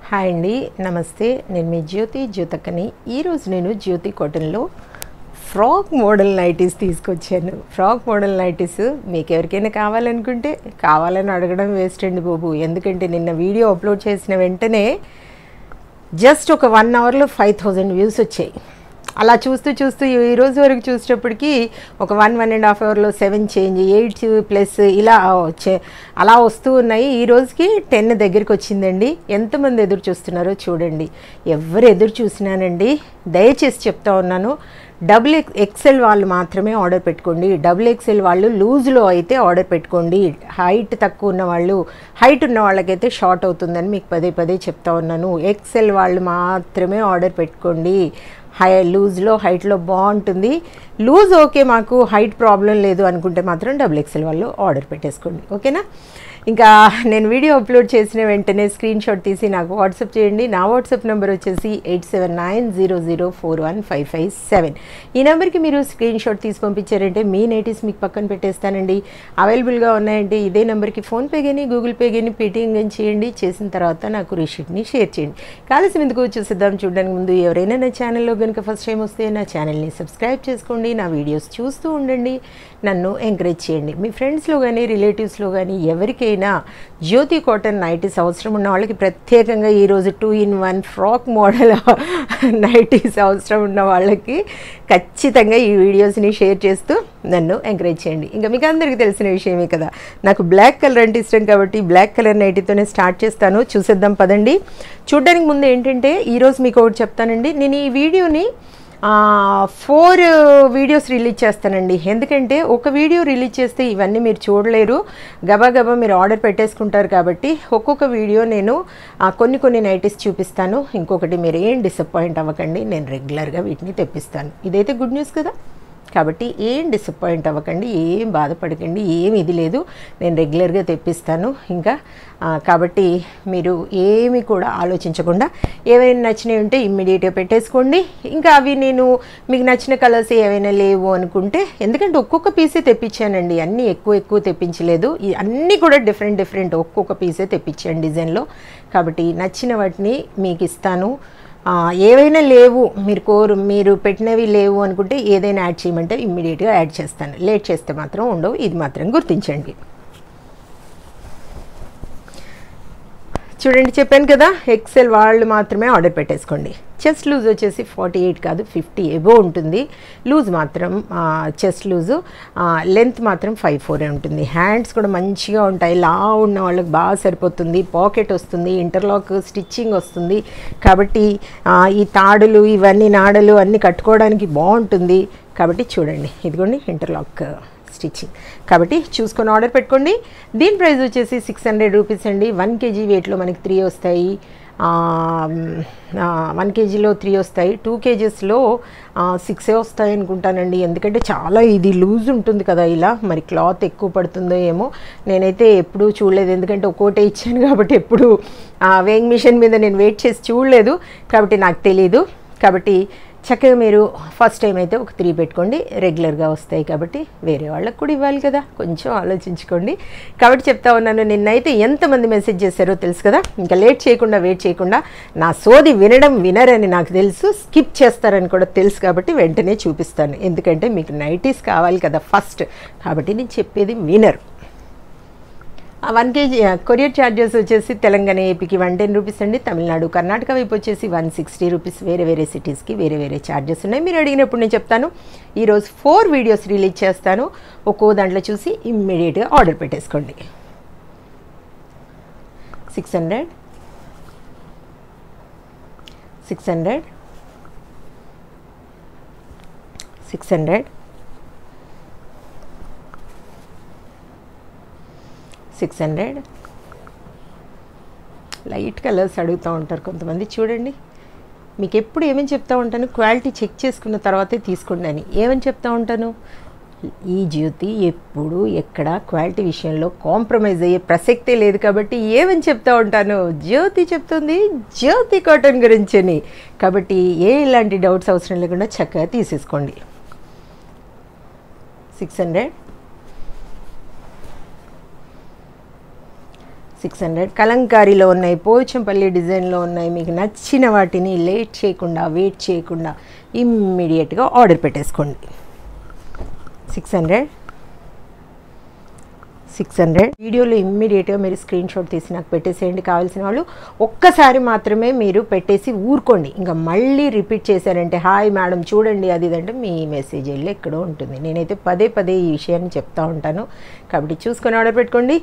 Hi అండి, నమస్తే. నేను మీ జ్యోతక్కని. ఈరోజు నేను జ్యోతి కాటన్లో ఫ్రాక్ మోడల్ నైటీస్ తీసుకొచ్చాను. ఫ్రాక్ మోడల్ నైటీస్ మీకు ఎవరికైనా కావాలనుకుంటే కావాలని అడగడం వేస్ట్ అండి బాబు. ఎందుకంటే నిన్న వీడియో అప్లోడ్ చేసిన వెంటనే జస్ట్ ఒక 1 అవర్లో 5000 వ్యూస్ వచ్చాయి. అలా చూస్తూ ఈ రోజు వరకు చూసేటప్పటికి ఒక 1.5 అవర్లో 7 చేంజ్ 8+ ఇలా అలా వస్తూ ఉన్నాయి. ఈ రోజుకి 10 దగ్గరికి వచ్చిందండి. ఎంతమంది ఎదురు చూస్తున్నారో చూడండి. ఎవరు ఎదురు చూసినానండి, దయచేసి చెప్తా ఉన్నాను, XXL వాళ్ళు మాత్రమే ఆర్డర్ పెట్టుకోండి. XXL వాళ్ళు లూజ్లో అయితే ఆర్డర్ పెట్టుకోండి. హైట్ తక్కువ ఉన్న వాళ్ళు, హైట్ ఉన్న వాళ్ళకైతే షార్ట్ అవుతుందని మీకు పదే చెప్తా ఉన్నాను. XL వాళ్ళు మాత్రమే ఆర్డర్ పెట్టుకోండి. లూజ్లో హైట్లో బాగుంటుంది. లూజ్ ఓకే, మాకు హైట్ ప్రాబ్లం లేదు అనుకుంటే మాత్రం XXL వాళ్ళు ఆర్డర్ పెట్టేసుకోండి, ఓకేనా. ఇంకా నేను వీడియో అప్లోడ్ చేసిన వెంటనే స్క్రీన్ షాట్ తీసి నాకు వాట్సాప్ చేయండి. నా వాట్సాప్ నెంబర్ వచ్చేసి 8790041557. ఈ నెంబర్కి మీరు స్క్రీన్ షాట్ తీసి పంపించారంటే మీ నైటీస్ మీకు పక్కన పెట్టేస్తానండి. అవైలబుల్గా ఉన్నాయంటే ఇదే నెంబర్కి ఫోన్పే కానీ గూగుల్ పే కానీ పేటీఎం కానీ చేయండి. చేసిన తర్వాత నాకు రిషీట్ని షేర్ చేయండి. కావాల్సిన ఎందుకు చూసిద్దాం. చూడడానికి ముందు ఎవరైనా నా ఛానల్లో కనుక ఫస్ట్ టైం వస్తే నా ఛానల్ని సబ్స్క్రైబ్ చేసుకోండి. నా వీడియోస్ చూస్తూ ఉండండి, నన్ను ఎంకరేజ్ చేయండి. మీ ఫ్రెండ్స్లో కానీ రిలేటివ్స్లో కానీ ఎవరికైనా జ్యోతి కాటన్ నైటీస్ అవసరం ఉన్న వాళ్ళకి ప్రత్యేకంగా ఈరోజు 2-in-1 ఫ్రాక్ మోడల్ నైటీస్ అవసరం ఉన్న వాళ్ళకి ఖచ్చితంగా ఈ వీడియోస్ని షేర్ చేస్తూ నన్ను ఎంకరేజ్ చేయండి. ఇంకా మీకు అందరికీ తెలిసిన విషయమే కదా, నాకు బ్లాక్ కలర్ అంటే ఇష్టం కాబట్టి బ్లాక్ కలర్ నైటీతోనే స్టార్ట్ చేస్తాను. చూసేద్దాం పదండి. చూడడానికి ముందు ఏంటంటే ఈరోజు మీకు ఒకటి చెప్తానండి. నేను ఈ వీడియోని 4 వీడియోస్ రిలీజ్ చేస్తానండి. ఎందుకంటే ఒక వీడియో రిలీజ్ చేస్తే ఇవన్నీ మీరు చూడలేరు, గబా మీరు ఆర్డర్ పెట్టేసుకుంటారు. కాబట్టి ఒక్కొక్క వీడియో నేను కొన్ని నైటీస్ చూపిస్తాను. ఇంకొకటి మీరు ఏం డిసప్పాయింట్ అవ్వకండి, నేను రెగ్యులర్గా వీటిని తెప్పిస్తాను. ఇదైతే గుడ్ న్యూస్ కదా. కాబట్టి ఏం డిసప్పాయింట్ అవ్వకండి, ఏం బాధపడకండి, ఏమి ఇది లేదు, నేను రెగ్యులర్గా తెప్పిస్తాను. ఇంకా కాబట్టి మీరు ఏమి కూడా ఆలోచించకుండా ఏవైనా నచ్చినవి ఉంటే ఇమ్మీడియట్గా పెట్టేసుకోండి. ఇంకా అవి నేను మీకు నచ్చిన కలర్స్ ఏవైనా లేవు అనుకుంటే, ఎందుకంటే ఒక్కొక్క పీసే తెప్పించానండి, అన్నీ ఎక్కువ తెప్పించలేదు. అన్నీ కూడా డిఫరెంట్ ఒక్కొక్క పీసే తెప్పించాను డిజైన్లో. కాబట్టి నచ్చిన వాటిని మీకు ఇస్తాను. ఏవైనా లేవు మీరు పెట్టినవి లేవు అనుకుంటే ఏదైనా యాడ్ చేయమంటే ఇమ్మీడియట్గా యాడ్ చేస్తాను. లేట్ చేస్తే మాత్రం ఉండవు, ఇది మాత్రం గుర్తించండి. చూడండి, చెప్పాను కదా, XL వాళ్ళు మాత్రమే ఆర్డర్ పెట్టేసుకోండి. చెస్ట్ లూజ్ వచ్చేసి 48 కాదు 50 ఎబో ఉంటుంది. లూజ్ మాత్రం చెస్ట్ లూజు, లెంత్ మాత్రం 5'4" ఉంటుంది. హ్యాండ్స్ కూడా మంచిగా ఉంటాయి, లా ఉన్న వాళ్ళకి బాగా సరిపోతుంది. పాకెట్ వస్తుంది, ఇంటర్లాక్ స్టిచ్చింగ్ వస్తుంది. కాబట్టి ఈ తాడులు ఇవన్నీ నాడలు అన్నీ కట్టుకోవడానికి బాగుంటుంది. కాబట్టి చూడండి, ఇదిగోండి ఇంటర్లాక్ స్టిచ్చింగ్. కాబట్టి చూసుకొని ఆర్డర్ పెట్టుకోండి. దీని ప్రైస్ వచ్చేసి 600 రూపీస్ అండి. 1 kg వెయిట్లో మనకి 3 వస్తాయి. 1 kgలో 3 వస్తాయి. 2 kgsలో 6 వస్తాయి అనుకుంటానండి. ఎందుకంటే చాలా ఇది లూజ్ ఉంటుంది కదా, ఇలా మరి క్లాత్ ఎక్కువ పడుతుందో ఏమో, నేనైతే ఎప్పుడూ చూడలేదు. ఎందుకంటే ఒక్కోటే ఇచ్చాను కాబట్టి ఎప్పుడు వేయింగ్ మిషన్ మీద నేను వెయిట్ చేసి చూడలేదు, కాబట్టి నాకు తెలీదు. కాబట్టి చక్కగా మీరు ఫస్ట్ టైం అయితే ఒక 3 పెట్టుకోండి, రెగ్యులర్గా వస్తాయి కాబట్టి వేరే వాళ్ళకి కూడా ఇవ్వాలి కదా, కొంచెం ఆలోచించుకోండి. కాబట్టి చెప్తా ఉన్నాను, నిన్నైతే ఎంతమంది మెసేజ్ చేశారో తెలుసు కదా. ఇంకా వెయిట్ చేయకుండా నా సోది వినరని నాకు తెలుసు, స్కిప్ చేస్తారని కూడా తెలుసు. కాబట్టి వెంటనే చూపిస్తాను, ఎందుకంటే మీకు నైటీస్ కావాలి కదా ఫస్ట్. కాబట్టి నేను చెప్పేది వినరు. 1 kg కొరియర్ ఛార్జెస్ వచ్చేసి తెలంగాణ ఏపీకి 110 రూపీస్ అండి. తమిళనాడు కర్ణాటక వైపు వచ్చేసి 160 రూపీస్. వేరే సిటీస్కి వేరే ఛార్జెస్ ఉన్నాయి. మీరు అడిగినప్పుడు నేను చెప్తాను. ఈరోజు 4 వీడియోస్ రిలీజ్ చేస్తాను. ఒక్కో దాంట్లో చూసి ఇమ్మీడియట్గా ఆర్డర్ పెట్టేసుకోండి. 600 600 600 600 లైట్ కలర్స్ అడుగుతూ ఉంటారు కొంతమంది. చూడండి, మీకు ఎప్పుడు ఏమని చెప్తూ ఉంటాను, క్వాలిటీ చెక్ చేసుకున్న తర్వాతే తీసుకోండి అని ఏమని చెప్తూ ఉంటాను. ఈ జ్యోతి ఎప్పుడు ఎక్కడ క్వాలిటీ విషయంలో కాంప్రమైజ్ అయ్యే ప్రసక్తే లేదు. కాబట్టి ఏమని చెప్తూ ఉంటాను, జ్యోతి చెప్తుంది జ్యోతి కాటన్ గురించి అని. కాబట్టి ఇలాంటి డౌట్స్ అవసరం లేకుండా చక్కగా తీసేసుకోండి. 600 600 కలంకారీలో ఉన్నాయి, పోచంపల్లి డిజైన్లో ఉన్నాయి. మీకు నచ్చిన వాటిని లేట్ చేయకుండా వెయిట్ చేయకుండా ఇమ్మీడియట్గా ఆర్డర్ పెట్టేసుకోండి. 600 వీడియోలో ఇమ్మీడియట్గా మీరు స్క్రీన్ షాట్ తీసి నాకు పెట్టేసేయండి. కావాల్సిన వాళ్ళు ఒక్కసారి మాత్రమే మీరు పెట్టేసి ఊరుకోండి. ఇంకా మళ్ళీ రిపీట్ చేశారంటే హాయ్ మేడం చూడండి అది ఇదంటే మీ మెసేజ్ వెళ్ళి ఎక్కడో ఉంటుంది. నేనైతే పదే పదే ఈ విషయాన్ని చెప్తూ ఉంటాను కాబట్టి చూసుకొని ఆర్డర్ పెట్టుకోండి.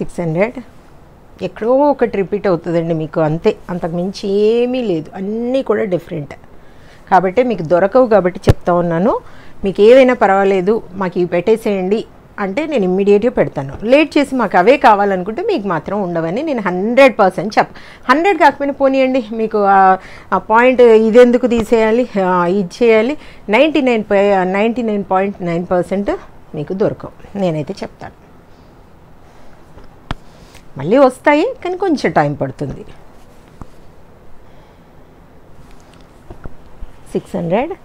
600 ఎక్కడో ఒకటి రిపీట్ అవుతుందండి మీకు, అంతే, అంతకు మించి ఏమీ లేదు. అన్నీ కూడా డిఫరెంట్ కాబట్టి మీకు దొరకవు కాబట్టి చెప్తా ఉన్నాను. మీకు ఏవైనా పర్వాలేదు మాకు ఇవి పెట్టేసేయండి అంటే నేను ఇమ్మీడియట్గా పెడతాను. లేట్ చేసి మాకు అవే కావాలనుకుంటే మీకు మాత్రం ఉండవని నేను 100% 100 కాకపోయినా పోనీయండి. మీకు ఆ పాయింట్ ఇదెందుకు తీసేయాలి, ఇది చేయాలి, 99.9% మీకు దొరకవు. నేనైతే చెప్తాను. మళ్ళీ వస్తాయి కానీ కొంచెం టైం పడుతుంది. 600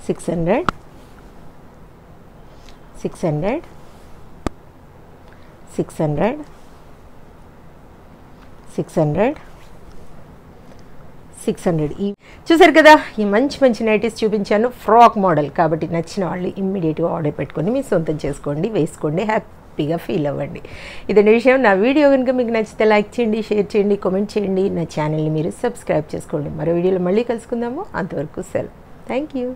600 600 600 600 600 చూసారు కదా, ఈ మంచి మంచి నైటీస్ చూపించాను ఫ్రాక్ మోడల్. కాబట్టి నచ్చిన వాళ్ళు ఇమ్మీడియట్గా ఆర్డర్ పెట్టుకొని మీ సొంతం చేసుకోండి, వేసుకోండి, హ్యాపీగా ఫీల్ అవ్వండి. ఇదండి విషయం. నా వీడియో కనుక మీకు నచ్చితే లైక్ చేయండి, షేర్ చేయండి, కామెంట్ చేయండి. నా ఛానల్ని మీరు సబ్స్క్రైబ్ చేసుకోండి. మరో వీడియోలో మళ్ళీ కలుసుకుందాము. అంతవరకు సెలవు. Thank you.